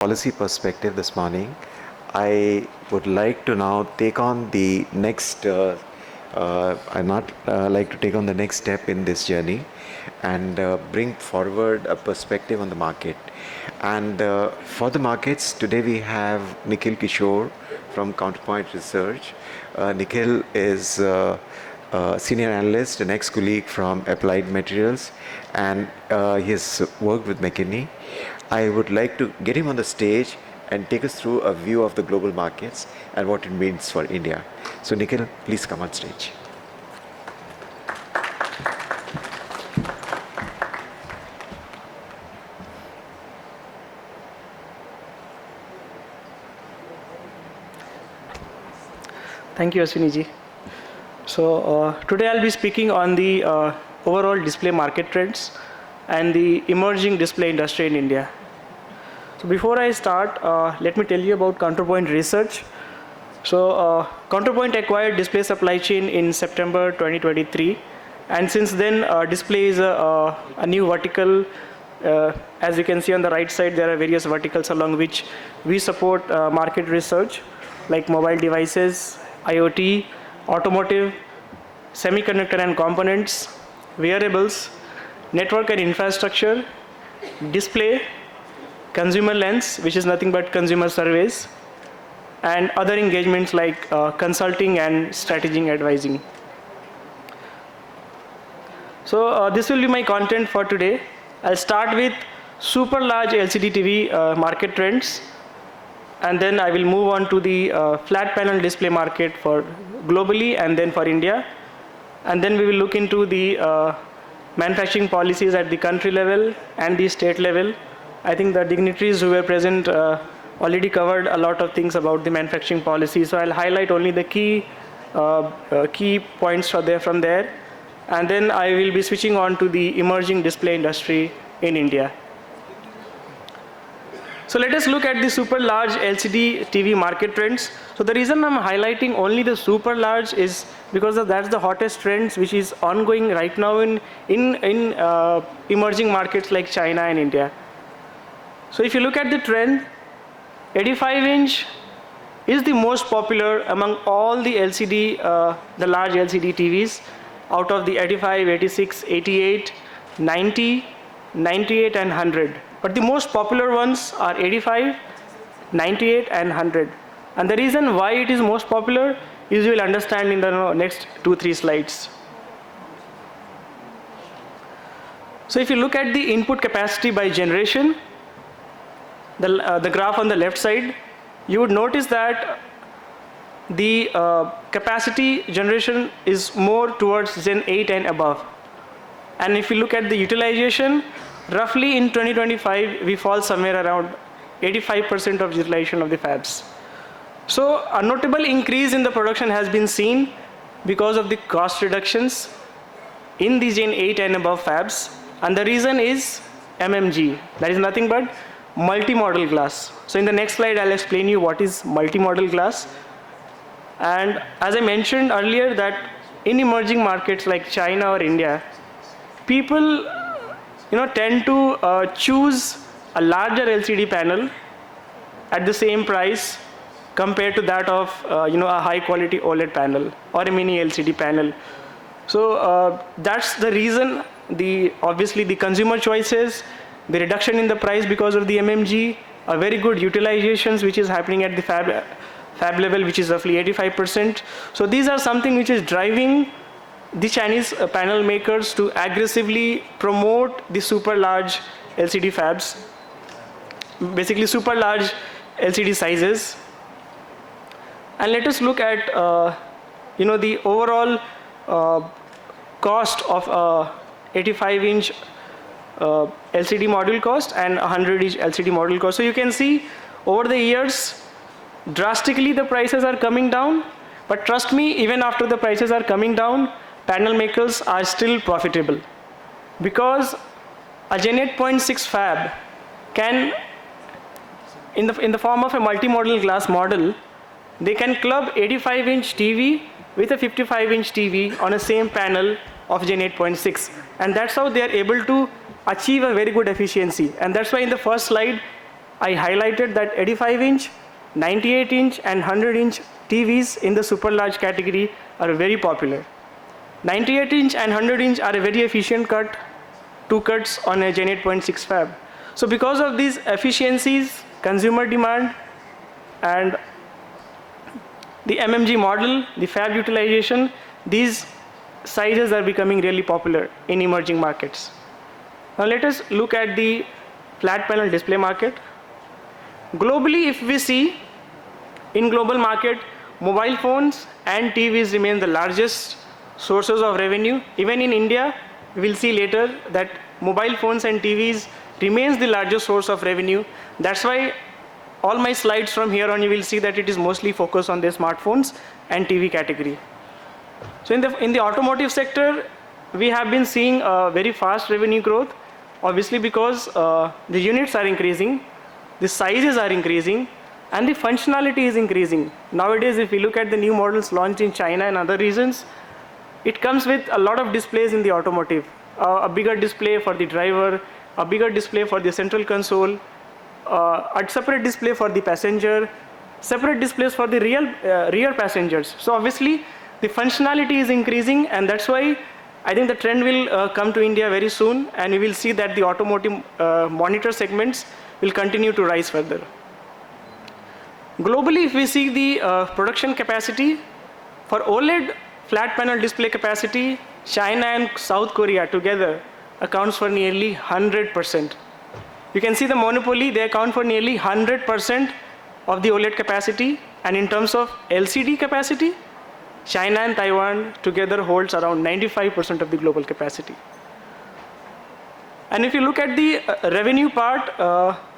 policy perspective this morning, I would like to now take on the next, I not like to take on the next step in this journey and bring forward a perspective on the market. And for the markets, today we have Nikhil Kishore from Counterpoint Research. Nikhil is senior analyst, an ex-colleague from Applied Materials, and he has worked with McKinney. I would like to get him on the stage and take us through a view of the global markets and what it means for India. So Nikhil, please come on stage. Thank you, Ashwini ji. So today I'll be speaking on the overall display market trends and the emerging display industry in India. So before I start, let me tell you about Counterpoint Research. So Counterpoint acquired display supply chain in September 2023, and since then display is a new vertical. As you can see on the right side, there are various verticals along which we support market research, like mobile devices, IoT, automotive, semiconductor and components, wearables, network and infrastructure, display, consumer lens, which is nothing but consumer surveys, and other engagements like consulting and strategic advising. So this will be my content for today. I'll start with super large LCD TV market trends, and then I will move on to the flat panel display market for globally and then for India. And then we will look into the manufacturing policies at the country level and the state level. I think the dignitaries who were present already covered a lot of things about the manufacturing policy. So I'll highlight only the key points from there. And then I will be switching on to the emerging display industry in India. So let us look at the super large LCD TV market trends. So the reason I'm highlighting only the super large is because that's the hottest trends which is ongoing right now in emerging markets like China and India. So if you look at the trend, 85-inch is the most popular among all the LCD, the large LCD TVs. Out of the 85, 86, 88, 90, 98 and 100. But the most popular ones are 85, 98 and 100. And the reason why it is most popular is you will understand in the next 2-3 slides. So if you look at the input capacity by generation, the graph on the left side, you would notice that the capacity generation is more towards Gen 8 and above. And if you look at the utilization, roughly in 2025, we fall somewhere around 85% of utilization of the fabs. So a notable increase in the production has been seen because of the cost reductions in the Gen 8 and above fabs. And the reason is MMG. That is nothing but multi-model glass. So in the next slide, I'll explain you what is multi-model glass. And as I mentioned earlier, that in emerging markets like China or India, people tend to choose a larger LCD panel at the same price compared to that of a high quality OLED panel or a mini LCD panel. So that's the reason. Obviously the consumer choices, the reduction in the price because of the MMG, a very good utilizations which is happening at the fab level, which is roughly 85%. So these are something which is driving the Chinese panel makers to aggressively promote the super large LCD fabs, basically super large LCD sizes. And let us look at the overall cost of 85-inch LCD module cost and 100-inch LCD module cost. So you can see over the years, drastically the prices are coming down, but trust me, even after the prices are coming down, panel makers are still profitable, because a Gen 8.6 fab can, in the form of a multi-model glass model, they can club 85-inch TV with a 55-inch TV on a same panel of Gen 8.6, and that's how they are able to achieve a very good efficiency. And that's why in the first slide I highlighted that 85-inch, 98-inch and 100-inch TVs in the super large category are very popular. 98-inch and 100-inch are a very efficient cut, 2 cuts on a Gen 8.6 fab. So because of these efficiencies, consumer demand and the MMG model, the fab utilization, these sizes are becoming really popular in emerging markets. Now let us look at the flat panel display market. Globally, if we see, in global market, mobile phones and TVs remain the largest sources of revenue. Even in India, we will see later that mobile phones and TVs remains the largest source of revenue. That's why all my slides from here on, you will see that it is mostly focused on the smartphones and TV category. So in the automotive sector, we have been seeing a very fast revenue growth, obviously because the units are increasing, the sizes are increasing, and the functionality is increasing. Nowadays, if we look at the new models launched in China and other regions, it comes with a lot of displays in the automotive. A bigger display for the driver, a bigger display for the central console, a separate display for the passenger, separate displays for the rear passengers. So obviously, the functionality is increasing, and that's why I think the trend will come to India very soon, and we will see that the automotive monitor segments will continue to rise further. Globally, if we see the production capacity, for OLED flat panel display capacity, China and South Korea together accounts for nearly 100%. You can see the monopoly, they account for nearly 100% of the OLED capacity, and in terms of LCD capacity, China and Taiwan together holds around 95% of the global capacity. And if you look at the revenue part,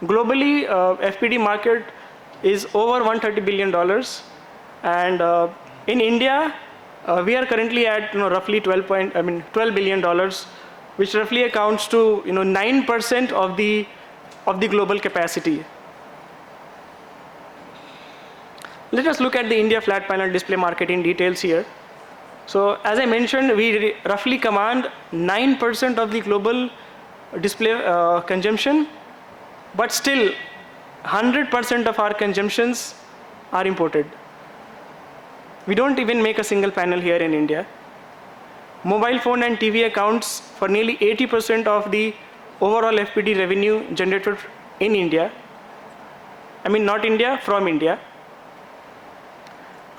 globally FPD market is over $130 billion, and in India we are currently at roughly $12 billion, which roughly accounts to 9% of the global capacity. Let us look at the India flat panel display market in details here. So as I mentioned, we roughly command 9% of the global display consumption, but still 100% of our consumptions are imported. We don't even make a single panel here in India. Mobile phone and TV accounts for nearly 80% of the overall FPD revenue generated in India. I mean not India, from India.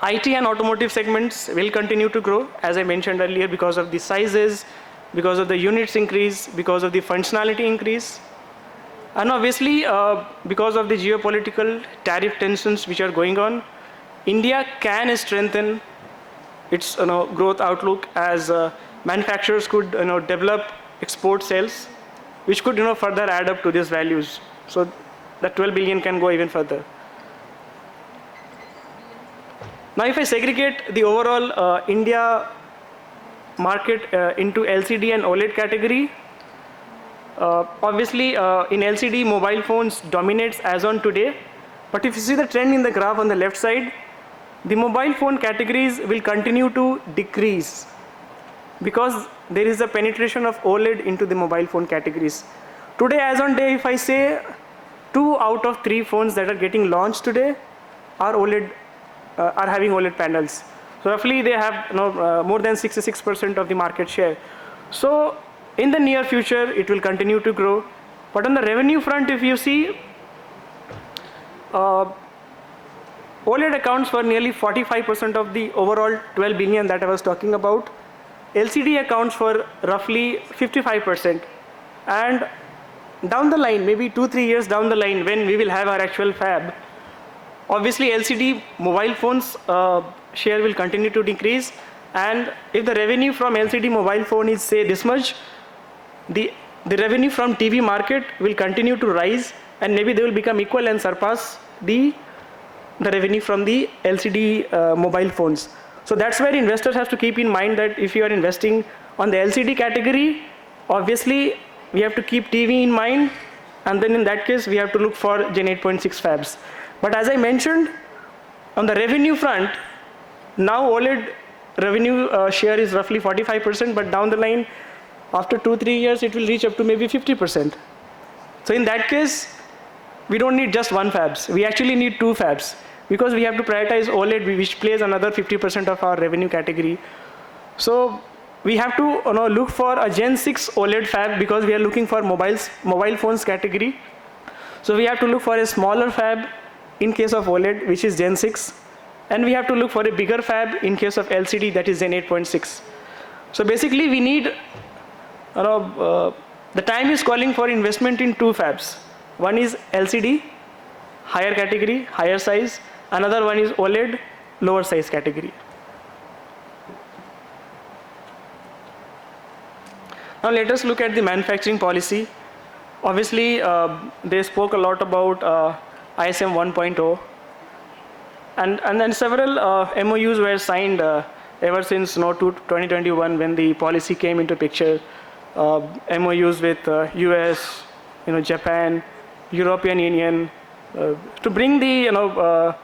IT and automotive segments will continue to grow, as I mentioned earlier, because of the sizes, because of the units increase, because of the functionality increase, and obviously because of the geopolitical tariff tensions which are going on. India can strengthen its growth outlook as manufacturers could develop export sales, which could further add up to these values. So that 12 billion can go even further. Now if I segregate the overall India market into LCD and OLED category, obviously in LCD mobile phones dominates as on today, but if you see the trend in the graph on the left side, the mobile phone categories will continue to decrease because there is a penetration of OLED into the mobile phone categories. Today as on day, if I say 2 out of 3 phones that are getting launched today are OLED, are having OLED panels. So roughly they have more than 66% of the market share. So in the near future it will continue to grow. But on the revenue front, if you see, OLED accounts for nearly 45% of the overall 12 billion that I was talking about. LCD accounts for roughly 55%. And down the line, maybe 2-3 years down the line, when we will have our actual fab, obviously LCD mobile phones share will continue to decrease, and if the revenue from LCD mobile phone is say this much, the revenue from TV market will continue to rise, and maybe they will become equal and surpass the revenue from the LCD mobile phones. So that's where investors have to keep in mind that if you are investing on the LCD category, obviously we have to keep TV in mind, and then in that case we have to look for Gen 8.6 fabs. But as I mentioned, on the revenue front, now OLED revenue share is roughly 45%, but down the line, after 2-3 years, it will reach up to maybe 50%. So in that case, we don't need just one fabs. We actually need two fabs because we have to prioritize OLED, which plays another 50% of our revenue category. So we have to look for a Gen 6 OLED fab because we are looking for mobile phones category. So we have to look for a smaller fab in case of OLED, which is Gen 6. And we have to look for a bigger fab in case of LCD, that is Gen 8.6. So basically we need, the time is calling for investment in two fabs. One is LCD, higher category, higher size. Another one is OLED, lower size category. Now let us look at the manufacturing policy. Obviously, they spoke a lot about ISM 1.0. And then several MOUs were signed ever since 2021 when the policy came into picture. MOUs with US, Japan, European Union, to bring the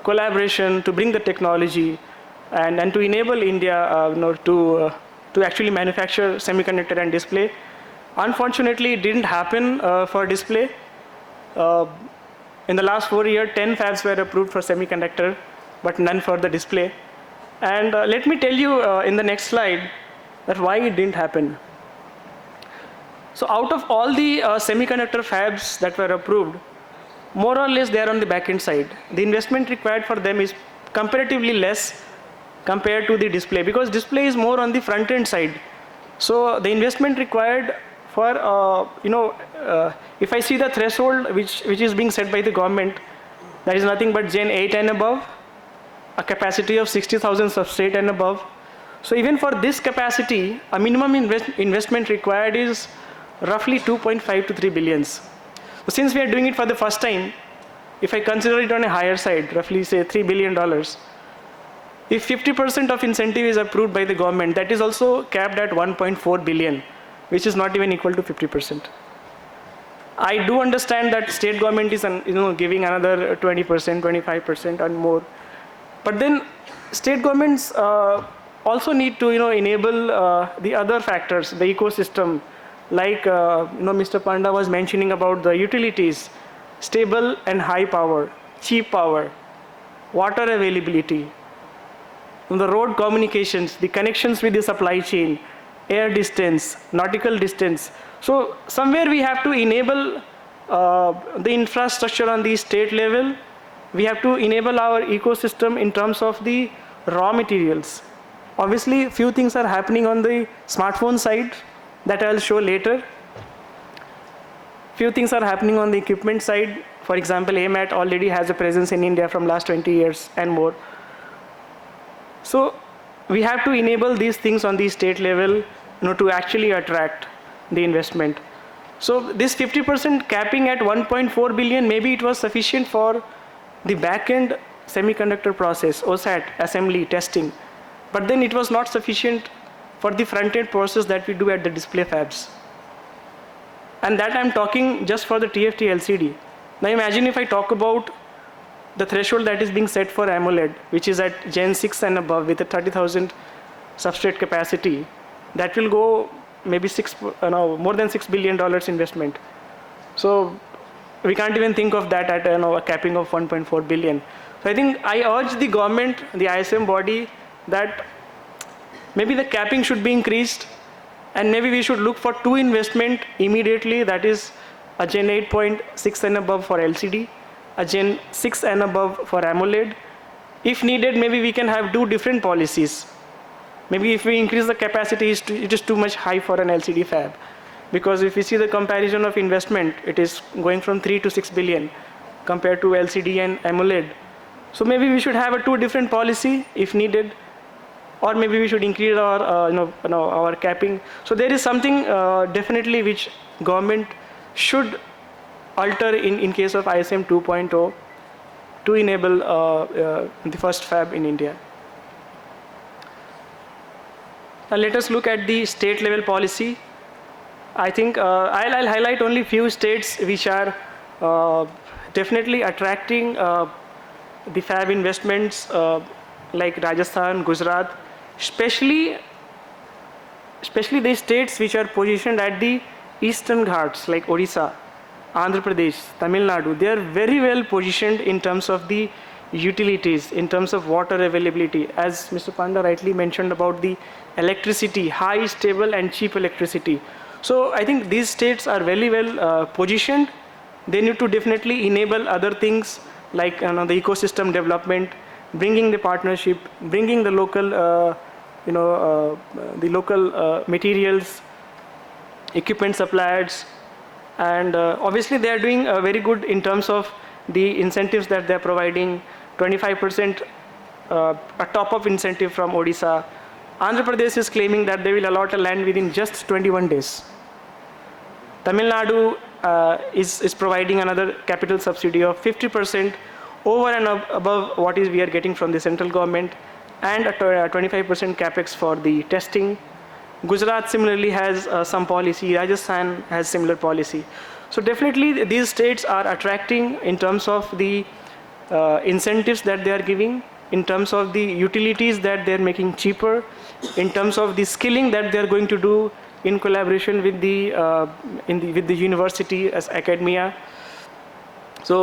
collaboration, to bring the technology, and to enable India to actually manufacture semiconductor and display. Unfortunately, it didn't happen for display. In the last 4 years, 10 fabs were approved for semiconductor, but none for the display. And let me tell you in the next slide that why it didn't happen. So out of all the semiconductor fabs that were approved, more or less they are on the back-end side. The investment required for them is comparatively less compared to the display, because display is more on the front-end side. So the investment required for, if I see the threshold which is being set by the government, that is nothing but Gen 8 and above, a capacity of 60,000 substrate and above. So even for this capacity, a minimum investment required is roughly 2.5 to 3 billions. So since we are doing it for the first time, if I consider it on a higher side, roughly say $3 billion, if 50% of incentive is approved by the government, that is also capped at 1.4 billion, which is not even equal to 50%. I do understand that state government is giving another 20%, 25% and more. But then state governments also need to enable the other factors, the ecosystem, like Mr. Panda was mentioning about the utilities, stable and high power, cheap power, water availability, the road communications, the connections with the supply chain, air distance, nautical distance. So somewhere we have to enable the infrastructure on the state level. We have to enable our ecosystem in terms of the raw materials. Obviously, few things are happening on the smartphone side that I'll show later. Few things are happening on the equipment side. For example, AMAT already has a presence in India from last 20 years and more. So we have to enable these things on the state level to actually attract the investment. So this 50% capping at 1.4 billion, maybe it was sufficient for the back-end semiconductor process, OSAT, assembly, testing. But then it was not sufficient for the front-end process that we do at the display fabs. And that I'm talking just for the TFT LCD. Now imagine if I talk about the threshold that is being set for AMOLED, which is at Gen 6 and above with a 30,000 substrate capacity, that will go maybe more than $6 billion investment. So we can't even think of that at a capping of 1.4 billion. So I think I urge the government, the ISM body, that maybe the capping should be increased, and maybe we should look for two investment immediately, that is a Gen 8.6 and above for LCD, a Gen 6 and above for AMOLED. If needed, maybe we can have two different policies. Maybe if we increase the capacity, it is too much high for an LCD fab. Because if we see the comparison of investment, it is going from 3 to 6 billion compared to LCD and AMOLED. So maybe we should have a two different policy if needed, or maybe we should increase our, our capping. So there is something definitely which government should alter in case of ISM 2.0 to enable the first fab in India. Now let us look at the state level policy. I think I'll highlight only few states which are definitely attracting the fab investments like Rajasthan, Gujarat, especially the states which are positioned at the eastern ghats like Odisha, Andhra Pradesh, Tamil Nadu, they are very well positioned in terms of the utilities, in terms of water availability. As Mr. Panda rightly mentioned about the electricity, high, stable and cheap electricity. So I think these states are very well positioned. They need to definitely enable other things like the ecosystem development, bringing the partnership, bringing the local, materials, equipment suppliers, and obviously they are doing very good in terms of the incentives that they are providing. 25% a top-up incentive from Odisha. Andhra Pradesh is claiming that they will allot a land within just 21 days. Tamil Nadu is providing another capital subsidy of 50% over and above what we are getting from the central government, and a 25% capex for the testing. Gujarat similarly has some policy. Rajasthan has similar policy. So definitely these states are attracting in terms of the incentives that they are giving, in terms of the utilities that they are making cheaper, in terms of the skilling that they are going to do in collaboration with the with the university as academia. So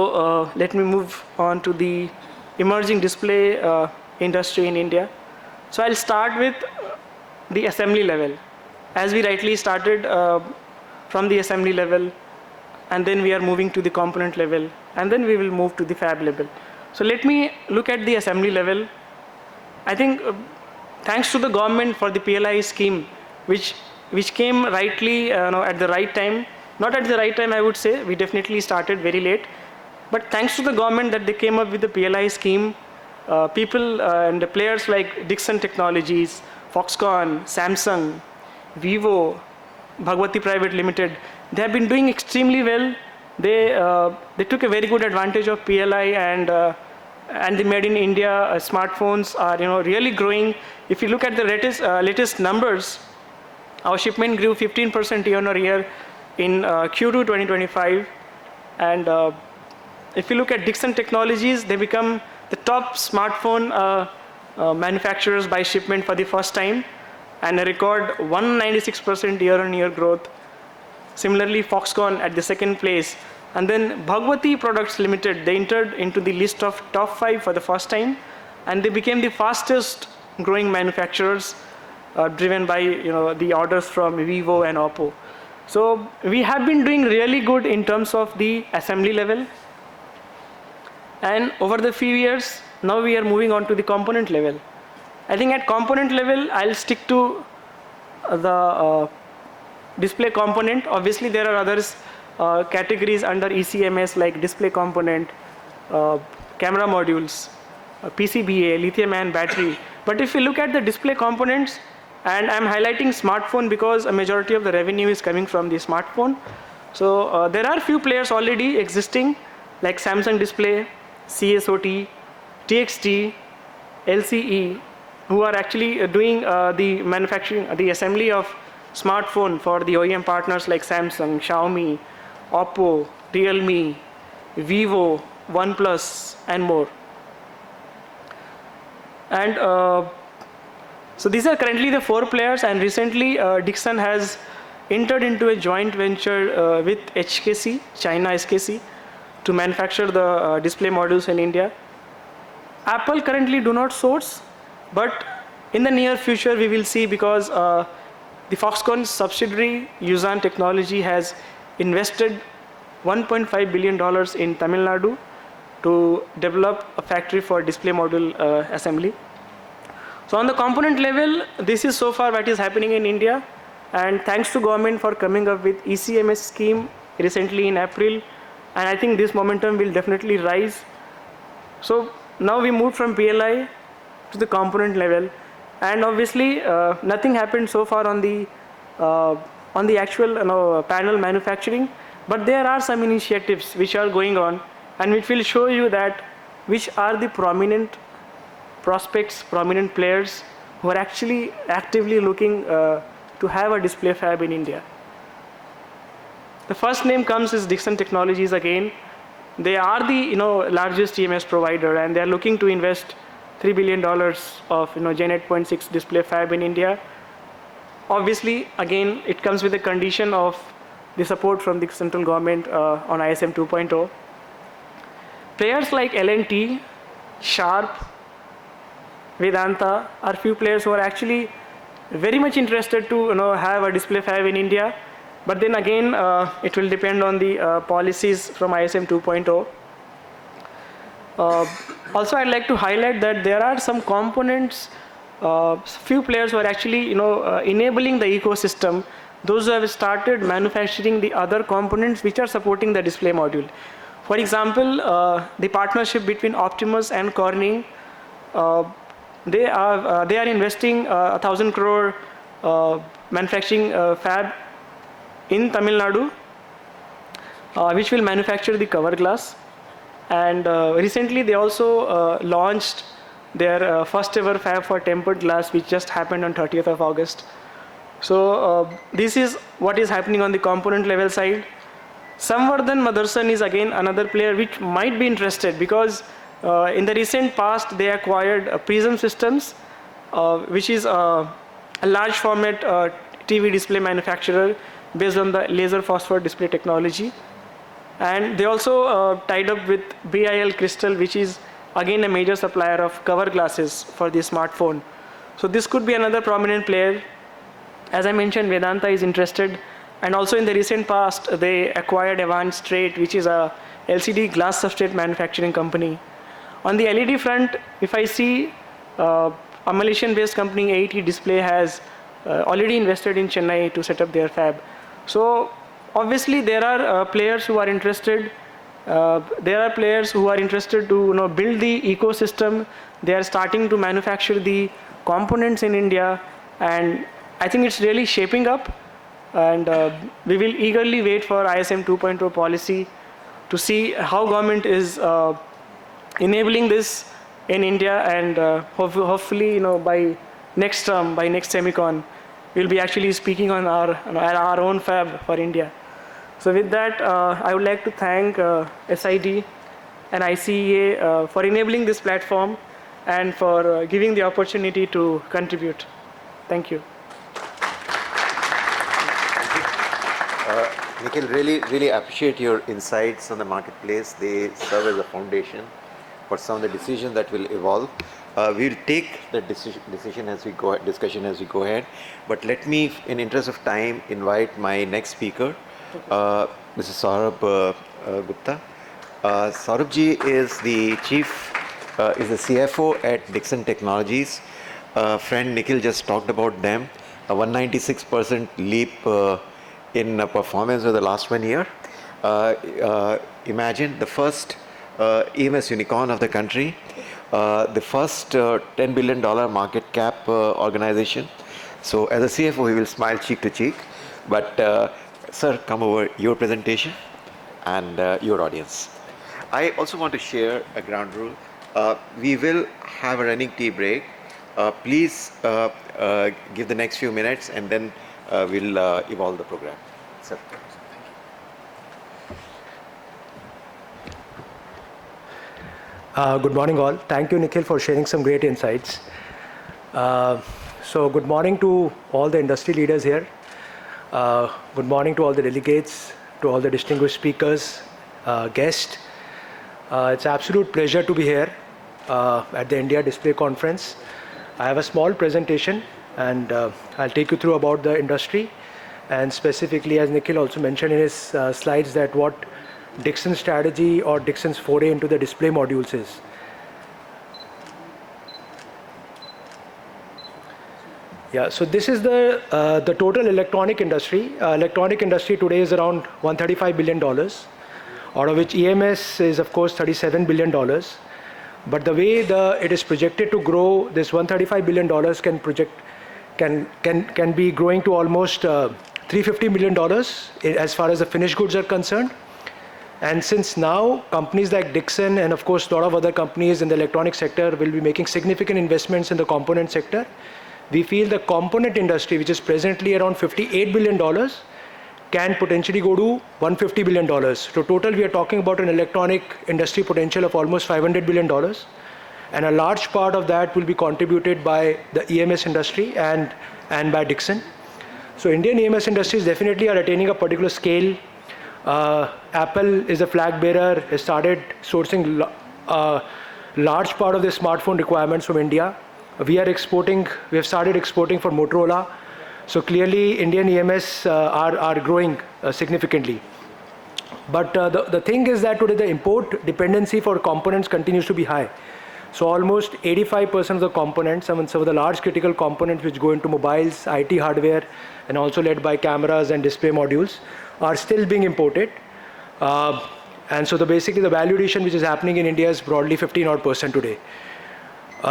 let me move on to the emerging display industry in India. So I'll start with the assembly level. As we rightly started from the assembly level, and then we are moving to the component level, and then we will move to the fab level. So let me look at the assembly level. I think thanks to the government for the PLI scheme, which came rightly at the right time. Not at the right time, I would say. We definitely started very late. But thanks to the government that they came up with the PLI scheme, people and the players like Dixon Technologies, Foxconn, Samsung, Vivo, Bhagwati Private Limited, they have been doing extremely well. They took a very good advantage of PLI, and the made in India smartphones are really growing. If you look at the latest numbers, our shipment grew 15% year-on-year in Q2 2025, and if you look at Dixon Technologies, they become the top smartphone manufacturers by shipment for the first time, and a record 196% year-on-year growth. Similarly, Foxconn at the second place. And then Bhagwati Products Limited, they entered into the list of top 5 for the first time, and they became the fastest growing manufacturers, driven by the orders from Vivo and Oppo. So we have been doing really good in terms of the assembly level. And over the few years, now we are moving on to the component level. I think at component level, I'll stick to the display component. Obviously, there are others categories under ECMS like display component, camera modules, PCBA, lithium-ion battery. But if you look at the display components, and I'm highlighting smartphone because a majority of the revenue is coming from the smartphone. So there are few players already existing like Samsung Display, CSOT, TXT, LCE, who are actually doing the manufacturing, the assembly of smartphone for the OEM partners like Samsung, Xiaomi, Oppo, Realme, Vivo, OnePlus, and more. And so these are currently the 4 players, and recently Dixon has entered into a joint venture with HKC, China SKC, to manufacture the display modules in India. Apple currently do not source, but in the near future we will see, because the Foxconn subsidiary Yuzan Technology has invested $1.5 billion in Tamil Nadu to develop a factory for display module assembly. So on the component level, this is so far what is happening in India, and thanks to government for coming up with ECMS scheme recently in April, and I think this momentum will definitely rise. So now we moved from PLI to the component level, and obviously nothing happened so far on the actual panel manufacturing, but there are some initiatives which are going on, and which will show you that which are the prominent prospects, prominent players who are actually actively looking to have a display fab in India. The first name comes is Dixon Technologies again. They are the largest EMS provider, and they are looking to invest $3 billion of Gen 8.6 display fab in India. Obviously, again, it comes with a condition of the support from the central government on ISM 2.0. Players like L&T, Sharp, Vedanta are few players who are actually very much interested to have a display fab in India. But then again, it will depend on the policies from ISM 2.0. Also, I'd like to highlight that there are some components, few players who are actually enabling the ecosystem, those who have started manufacturing the other components which are supporting the display module. For example, the partnership between Optimus and Corning, they are investing 1,000 crore manufacturing fab in Tamil Nadu, which will manufacture the cover glass. And recently they also launched their first ever fab for tempered glass, which just happened on 30th of August. So this is what is happening on the component level side. Samvardhan Motherson is again another player which might be interested, because in the recent past they acquired Prism Systems, which is a large format TV display manufacturer based on the laser phosphor display technology. And they also tied up with BIL Crystal, which is again a major supplier of cover glasses for the smartphone. So this could be another prominent player. As I mentioned, Vedanta is interested. And also in the recent past, they acquired Avant Straight, which is a LCD glass substrate manufacturing company. On the LED front, if I see a Malaysian-based company, AET Display, has already invested in Chennai to set up their fab. So obviously there are players who are interested. There are players who are interested to build the ecosystem. They are starting to manufacture the components in India, and I think it's really shaping up. And we will eagerly wait for ISM 2.0 policy to see how government is enabling this in India, and hopefully by next term, by next SEMICON, we'll be actually speaking on our own fab for India. So with that, I would like to thank SID and ICEA for enabling this platform and for giving the opportunity to contribute. Thank you. Nikhil, really appreciate your insights on the marketplace. They serve as a foundation for some of the decisions that will evolve. We'll take the discussion as we go ahead. But let me, in interest of time, invite my next speaker, Mr. Saurabh Gupta. Saurabh ji is the CFO at Dixon Technologies. Friend Nikhil just talked about them. A 196% leap in performance over the last 1 year. Imagine the first EMS unicorn of the country, the first $10 billion market cap organization. So as a CFO, he will smile cheek to cheek. But sir, come over your presentation and your audience. I also want to share a ground rule. We will have a running tea break. Please give the next few minutes, and then we'll evolve the program. Sir. Good morning all. Thank you, Nikhil, for sharing some great insights. So good morning to all the industry leaders here. Good morning to all the delegates, to all the distinguished speakers, guests. It's an absolute pleasure to be here at the India Display Conference. I have a small presentation, and I'll take you through about the industry, and specifically, as Nikhil also mentioned in his slides, that what Dixon's strategy or Dixon's foray into the display modules is. Yeah, so this is the total electronic industry. Electronic industry today is around $135 billion, out of which EMS is of course $37 billion. But the way it is projected to grow, this $135 billion can be growing to almost $350 million as far as the finished goods are concerned. And since now companies like Dixon and of course a lot of other companies in the electronic sector will be making significant investments in the component sector, we feel the component industry, which is presently around $58 billion, can potentially go to $150 billion. So total we are talking about an electronic industry potential of almost $500 billion. And a large part of that will be contributed by the EMS industry and by Dixon. So Indian EMS industries definitely are attaining a particular scale. Apple is a flag bearer, has started sourcing large part of the smartphone requirements from India. We have started exporting for Motorola. So clearly Indian EMS are growing significantly. But the thing is that today the import dependency for components continues to be high. So almost 85% of the components, some of the large critical components which go into mobiles, IT hardware, and also led by cameras and display modules, are still being imported. And so basically the value addition which is happening in India is broadly 15% today.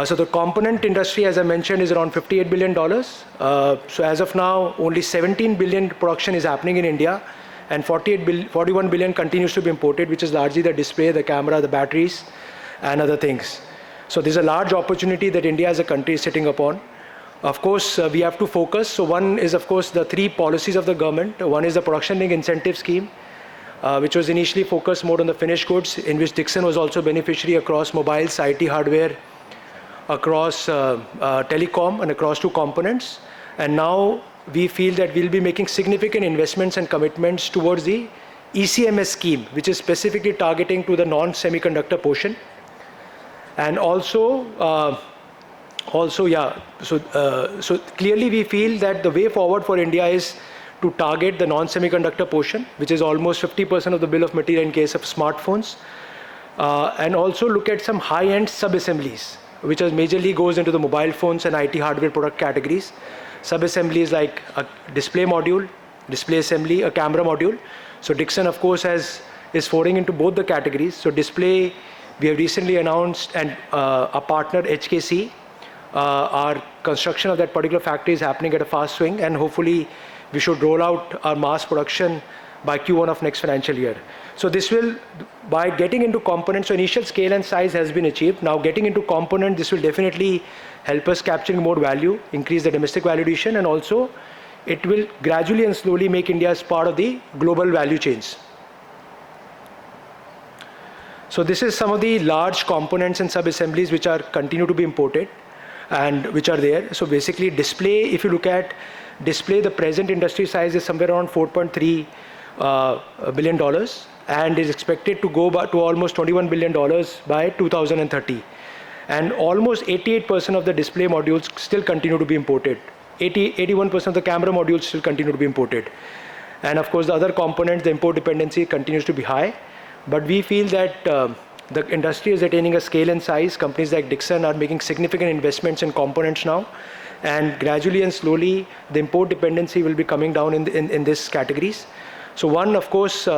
So the component industry, as I mentioned, is around $58 billion. So as of now, only 17 billion production is happening in India, and 41 billion continues to be imported, which is largely the display, the camera, the batteries, and other things. So there's a large opportunity that India as a country is sitting upon. Of course, we have to focus. So one is, of course, the three policies of the government. One is the production link incentive scheme, which was initially focused more on the finished goods, in which Dixon was also beneficiary across mobiles, IT hardware, across telecom, and across two components. And now we feel that we'll be making significant investments and commitments towards the ECMS scheme, which is specifically targeting to the non-semiconductor portion. And so clearly we feel that the way forward for India is to target the non-semiconductor portion, which is almost 50% of the bill of material in case of smartphones, and also look at some high-end sub-assemblies, which majorly goes into the mobile phones and IT hardware product categories. Sub-assemblies like a display module, display assembly, a camera module. So Dixon, of course, is foraying into both the categories. So display, we have recently announced, and our partner HKC, our construction of that particular factory is happening at a fast swing, and hopefully we should roll out our mass production by Q1 of next financial year. So this will, by getting into components, so initial scale and size has been achieved. Now getting into component, this will definitely help us capturing more value, increase the domestic value addition, and also it will gradually and slowly make India as part of the global value chains. So this is some of the large components and sub-assemblies which are continue to be imported and which are there. So basically display, if you look at display, the present industry size is somewhere around $4.3 billion and is expected to go to almost $21 billion by 2030. And almost 88% of the display modules still continue to be imported. 81% of the camera modules still continue to be imported. And of course the other components, the import dependency continues to be high. But we feel that the industry is attaining a scale and size. Companies like Dixon are making significant investments in components now. And gradually and slowly, the import dependency will be coming down in these categories. So one, of course,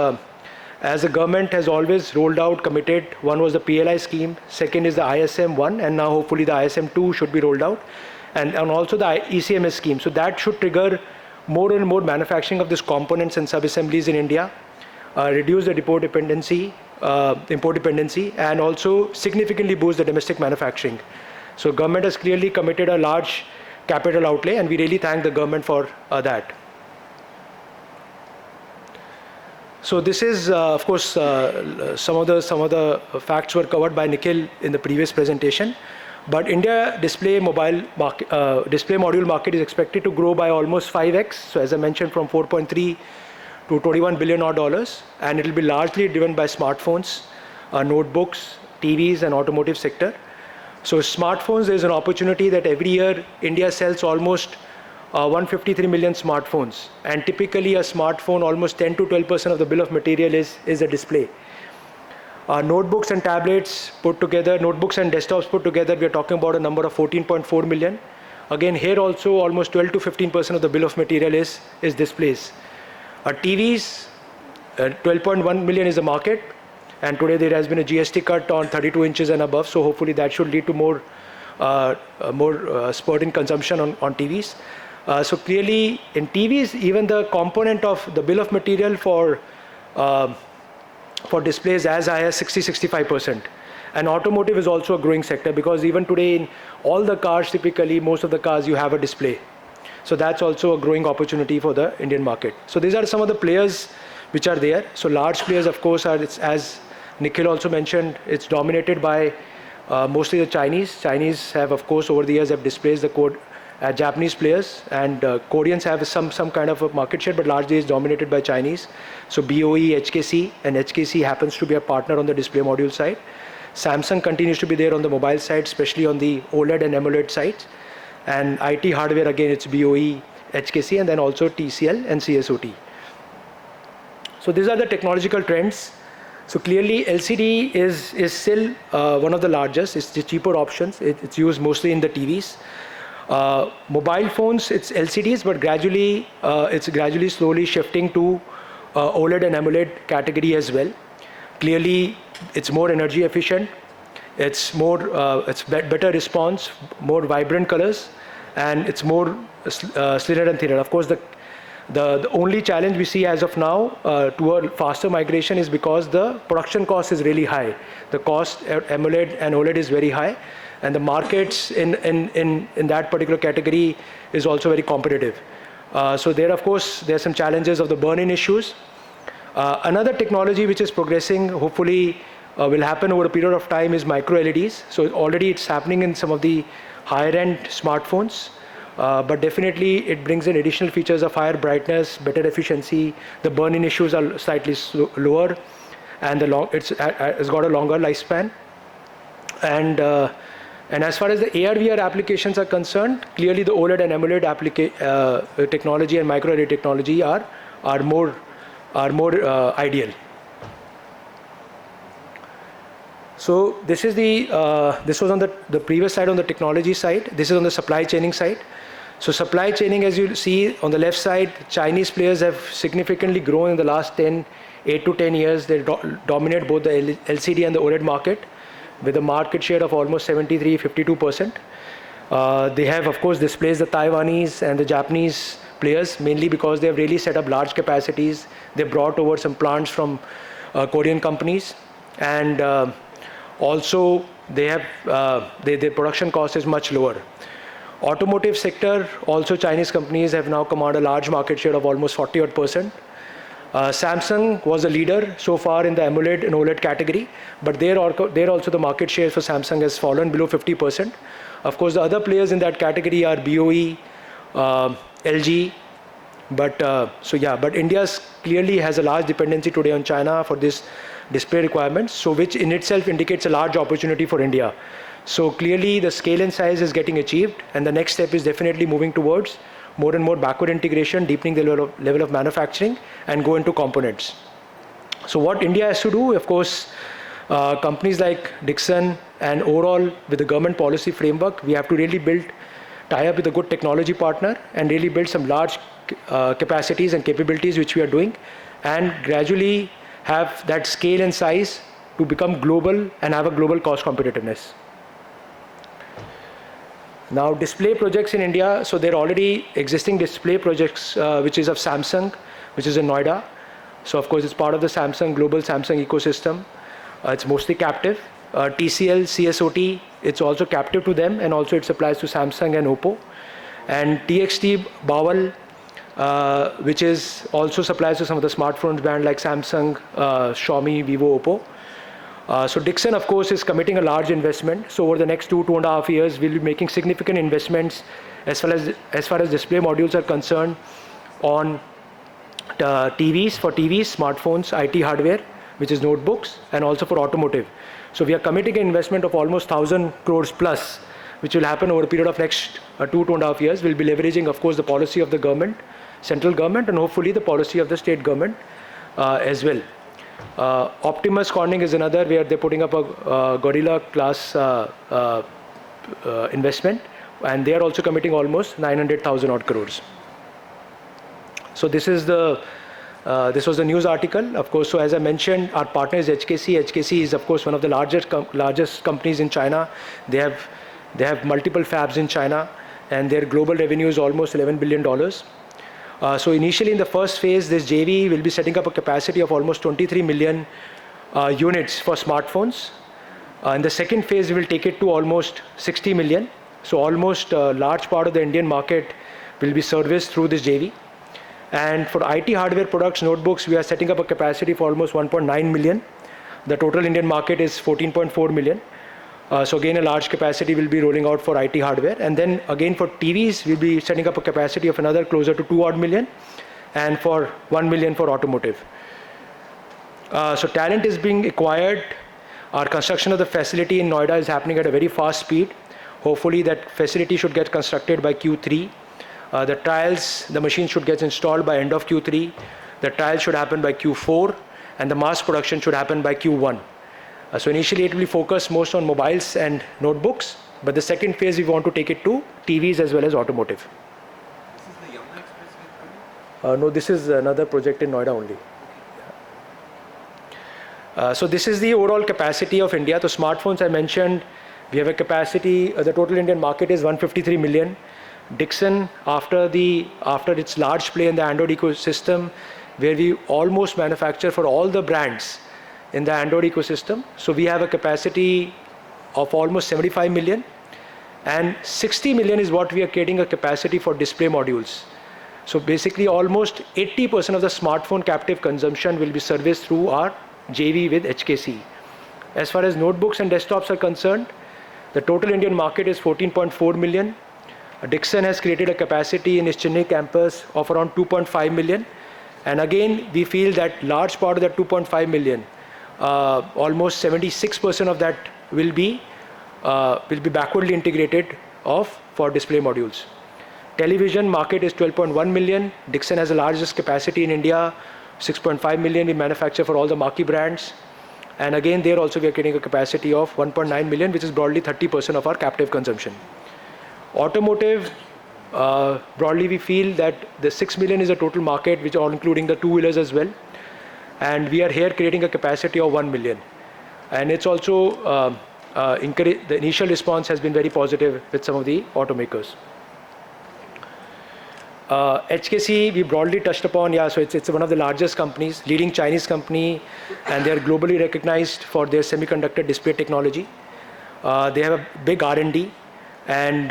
as the government has always rolled out, committed, one was the PLI scheme, second is the ISM 1, and now hopefully the ISM 2 should be rolled out, and also the ECMS scheme. So that should trigger more and more manufacturing of these components and sub-assemblies in India, reduce the import dependency, and also significantly boost the domestic manufacturing. So government has clearly committed a large capital outlay, and we really thank the government for that. So this is, of course, some of the facts were covered by Nikhil in the previous presentation. But India display module market is expected to grow by almost 5x. So as I mentioned, from 4.3 to $21 billion dollars, and it will be largely driven by smartphones, notebooks, TVs, and automotive sector. So smartphones, there is an opportunity that every year India sells almost 153 million smartphones, and typically a smartphone, almost 10 to 12% of the bill of material is a display. Notebooks and tablets put together, notebooks and desktops put together, we are talking about a number of 14.4 million. Again, here also almost 12 to 15% of the bill of material is displays. TVs, 12.1 million is the market, and today there has been a GST cut on 32 inches and above, so hopefully that should lead to more spurt in consumption on TVs. So clearly in TVs, even the component of the bill of material for displays as high as 60-65%. And automotive is also a growing sector, because even today in all the cars, typically most of the cars you have a display. So that's also a growing opportunity for the Indian market. So these are some of the players which are there. So large players, of course, are, as Nikhil also mentioned, it's dominated by mostly the Chinese. Chinese have, of course, over the years have displaced the Japanese players, and Koreans have some kind of a market share, but largely is dominated by Chinese. So BOE, HKC, and HKC happens to be a partner on the display module side. Samsung continues to be there on the mobile side, especially on the OLED and AMOLED sides. And IT hardware, again, it's BOE, HKC, and then also TCL and CSOT. So these are the technological trends. So clearly LCD is still one of the largest. It's the cheaper options. It's used mostly in the TVs. Mobile phones, it's LCDs, but it's gradually slowly shifting to OLED and AMOLED category as well. Clearly, it's more energy efficient. It's better response, more vibrant colors, and it's more slimmer and thinner. Of course, the only challenge we see as of now to a faster migration is because the production cost is really high. The cost at AMOLED and OLED is very high, and the markets in that particular category is also very competitive. So there, of course, there are some challenges of the burn-in issues. Another technology which is progressing, hopefully will happen over a period of time, is micro-LEDs. So already it's happening in some of the higher-end smartphones, but definitely it brings in additional features of higher brightness, better efficiency. The burn-in issues are slightly lower, and it's got a longer lifespan. And as far as the AR/VR applications are concerned, clearly the OLED and AMOLED technology and micro-LED technology are more ideal. So this was on the previous slide on the technology side. This is on the supply chaining side. So supply chaining, as you see on the left side, Chinese players have significantly grown in the last 8 to 10 years. They dominate both the LCD and the OLED market with a market share of almost 73-52%. They have, of course, displaced the Taiwanese and the Japanese players, mainly because they have really set up large capacities. They brought over some plants from Korean companies, and also their production cost is much lower. Automotive sector, also Chinese companies have now commanded a large market share of almost 40%. Samsung was a leader so far in the AMOLED and OLED category, but there also the market share for Samsung has fallen below 50%. Of course, the other players in that category are BOE, LG, but India clearly has a large dependency today on China for this display requirements, so which in itself indicates a large opportunity for India. So clearly the scale and size is getting achieved, and the next step is definitely moving towards more and more backward integration, deepening the level of manufacturing, and go into components. So what India has to do, of course, companies like Dixon and overall with the government policy framework, we have to really tie up with a good technology partner and really build some large capacities and capabilities, which we are doing, and gradually have that scale and size to become global and have a global cost competitiveness. Now, display projects in India, so there are already existing display projects, which is of Samsung, which is in Noida. So of course, it's part of the global Samsung ecosystem. It's mostly captive. TCL, CSOT, it's also captive to them, and also it supplies to Samsung and Oppo. And TXT Bawal, which is also supplies to some of the smartphones brand like Samsung, Xiaomi, Vivo, Oppo. So Dixon, of course, is committing a large investment. So over the next 2.5 years, we'll be making significant investments as far as display modules are concerned on TVs, smartphones, IT hardware, which is notebooks, and also for automotive. So we are committing an investment of almost 1,000 crores plus, which will happen over a period of next 2.5 years. We'll be leveraging, of course, the policy of the government, central government, and hopefully the policy of the state government as well. Optimus Corning is another where they're putting up a Gorilla class investment, and they are also committing almost 900,000 odd crores. So this was the news article, of course. So as I mentioned, our partner is HKC. HKC is, of course, one of the largest companies in China. They have multiple fabs in China, and their global revenue is almost $11 billion. So initially in the first phase, this JV will be setting up a capacity of almost 23 million units for smartphones. In the second phase, we will take it to almost 60 million. So almost a large part of the Indian market will be serviced through this JV. And for IT hardware products, notebooks, we are setting up a capacity for almost 1.9 million. The total Indian market is 14.4 million. So again, a large capacity will be rolling out for IT hardware. And then again for TVs, we'll be setting up a capacity of another closer to 2 odd million, and for 1 million for automotive. So talent is being acquired. Our construction of the facility in Noida is happening at a very fast speed. Hopefully that facility should get constructed by Q3. The trials, the machine should get installed by end of Q3. The trials should happen by Q4, and the mass production should happen by Q1. So initially it will be focused most on mobiles and notebooks, but the second phase we want to take it to TVs as well as automotive. This is the Yamuna Expressway? No, this is another project in Noida only. So this is the overall capacity of India. So smartphones I mentioned, we have a capacity, the total Indian market is 153 million. Dixon, after its large play in the Android ecosystem, where we almost manufacture for all the brands in the Android ecosystem. So we have a capacity of almost 75 million, and 60 million is what we are creating a capacity for display modules. So basically almost 80% of the smartphone captive consumption will be serviced through our JV with HKC. As far as notebooks and desktops are concerned, the total Indian market is 14.4 million. Dixon has created a capacity in its Chennai campus of around 2.5 million. And again, we feel that large part of that 2.5 million, almost 76% of that will be backwardly integrated for display modules. Television market is 12.1 million. Dixon has the largest capacity in India, 6.5 million we manufacture for all the marquee brands. And again, there also we are getting a capacity of 1.9 million, which is broadly 30% of our captive consumption. Automotive, broadly we feel that the 6 million is a total market, which all including the two-wheelers as well. And we are here creating a capacity of 1 million. And it's also, the initial response has been very positive with some of the automakers. HKC, we broadly touched upon, so it's one of the largest companies, leading Chinese company, and they're globally recognized for their semiconductor display technology. They have a big R&D, and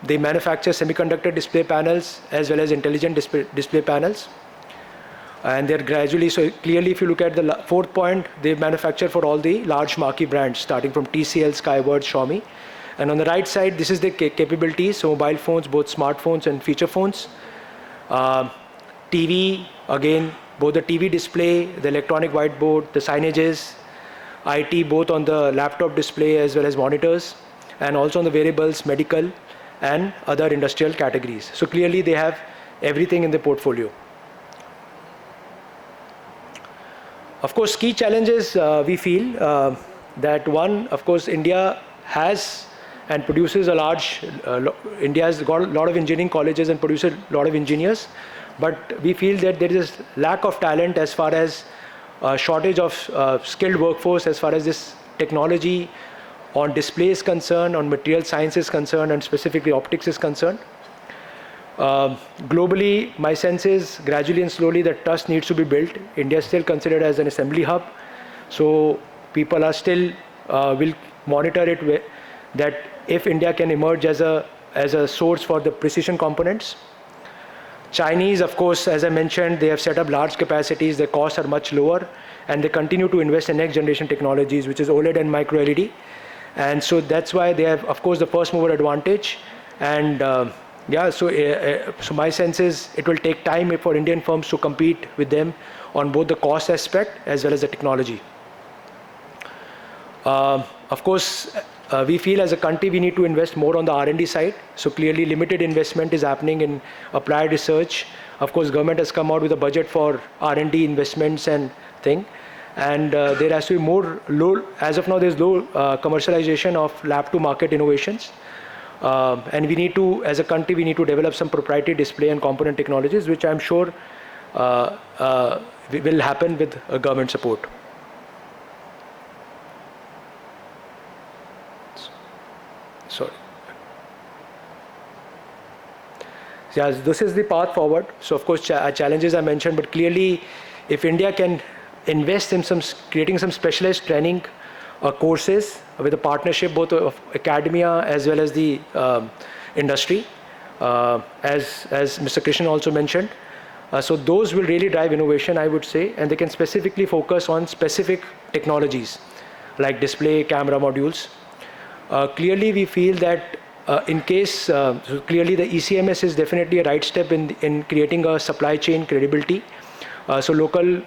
they manufacture semiconductor display panels as well as intelligent display panels. And they're gradually, so clearly if you look at the fourth point, they manufacture for all the large marquee brands, starting from TCL, Skyward, Xiaomi. And on the right side, this is the capabilities, so mobile phones, both smartphones and feature phones. TV, again, both the TV display, the electronic whiteboard, the signages, IT, both on the laptop display as well as monitors, and also on the wearables, medical, and other industrial categories. So clearly they have everything in the portfolio. Of course, key challenges we feel that one, of course, India has and produces a large, India has got a lot of engineering colleges and produces a lot of engineers, but we feel that there is lack of talent as far as shortage of skilled workforce as far as this technology on display is concerned, on material science is concerned, and specifically optics is concerned. Globally, my sense is gradually and slowly that trust needs to be built. India is still considered as an assembly hub, so people are still will monitor it that if India can emerge as a source for the precision components. Chinese, of course, as I mentioned, they have set up large capacities, their costs are much lower, and they continue to invest in next generation technologies, which is OLED and MicroLED. And so that's why they have, of course, the first mover advantage. And so my sense is it will take time for Indian firms to compete with them on both the cost aspect as well as the technology. Of course, we feel as a country we need to invest more on the R&D side. So clearly limited investment is happening in applied research. Of course, government has come out with a budget for R&D investments and thing. And there has to be more as of now there's low commercialization of lab to market innovations. And we need to, as a country, we need to develop some proprietary display and component technologies, which I'm sure will happen with government support. Sorry. Yeah, this is the path forward. So of course, challenges I mentioned, but clearly, if India can invest in creating some specialized training courses with a partnership both of academia as well as the industry, as Mr. Krishnan also mentioned. So those will really drive innovation, I would say, and they can specifically focus on specific technologies like display, camera modules. Clearly, we feel that so clearly the ECMS is definitely a right step in creating a supply chain credibility. So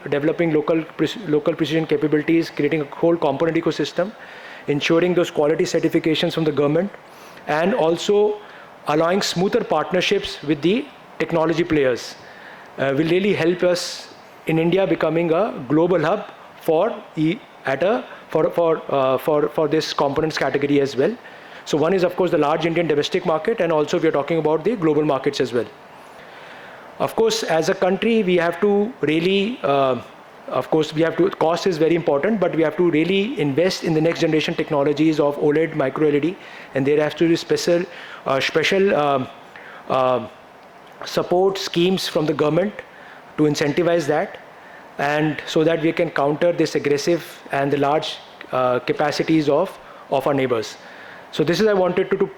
developing local precision capabilities, creating a whole component ecosystem, ensuring those quality certifications from the government, and also allowing smoother partnerships with the technology players will really help us in India becoming a global hub for this components category as well. So one is of course the large Indian domestic market, and also we are talking about the global markets as well. Of course, as a country, we have to really, cost is very important, but we have to really invest in the next generation technologies of OLED, micro-LED, and there has to be special support schemes from the government to incentivize that, and so that we can counter this aggressive and the large capacities of our neighbors. So this is I wanted to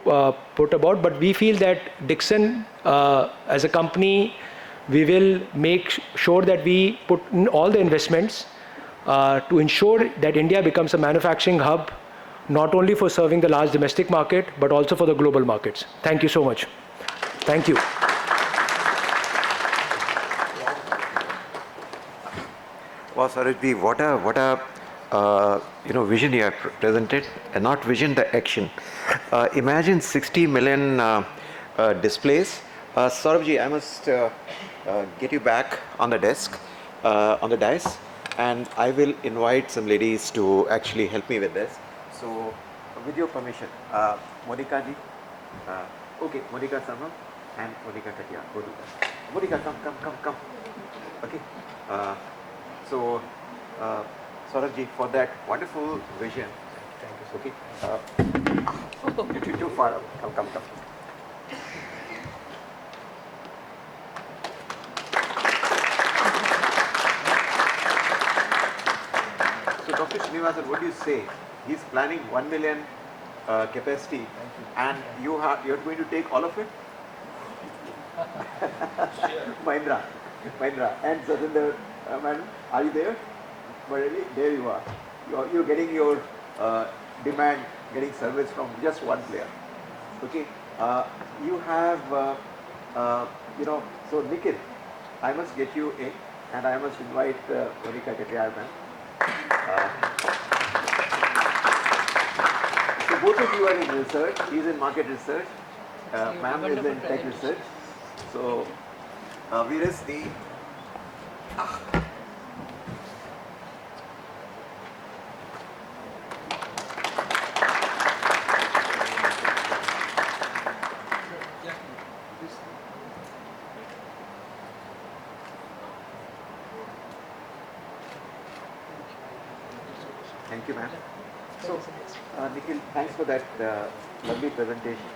put about, but we feel that Dixon as a company, we will make sure that we put in all the investments to ensure that India becomes a manufacturing hub, not only for serving the large domestic market, but also for the global markets. Thank you so much. Thank you. Wow, Saurabh, what a vision you have presented, and not vision, the action. Imagine 60 million displays. Saurabh, I must get you back on the desk, on the dais, and I will invite some ladies to actually help me with this. So, with your permission, Monica ji, okay, Monica Sama and Monica Katia, go to that. Monica, come. Okay. So, Saurabh ji, for that wonderful vision. Thank you. Okay. You're too far up. Come. So, Dr. Srinivasan, what do you say? He's planning 1 million capacity, and you're going to take all of it? Mahindra, and Satinder, madam, are you there? Really? There you are. You're getting your demand, getting service from just one player. Okay. You have, so Nikhil, I must get you in, and I must invite Monica Katyar, ma'am. So both of you are in research. He's in market research. Ma'am is in tech research. So, where is the... Thank you, ma'am. So, Nikhil, thanks for that lovely presentation.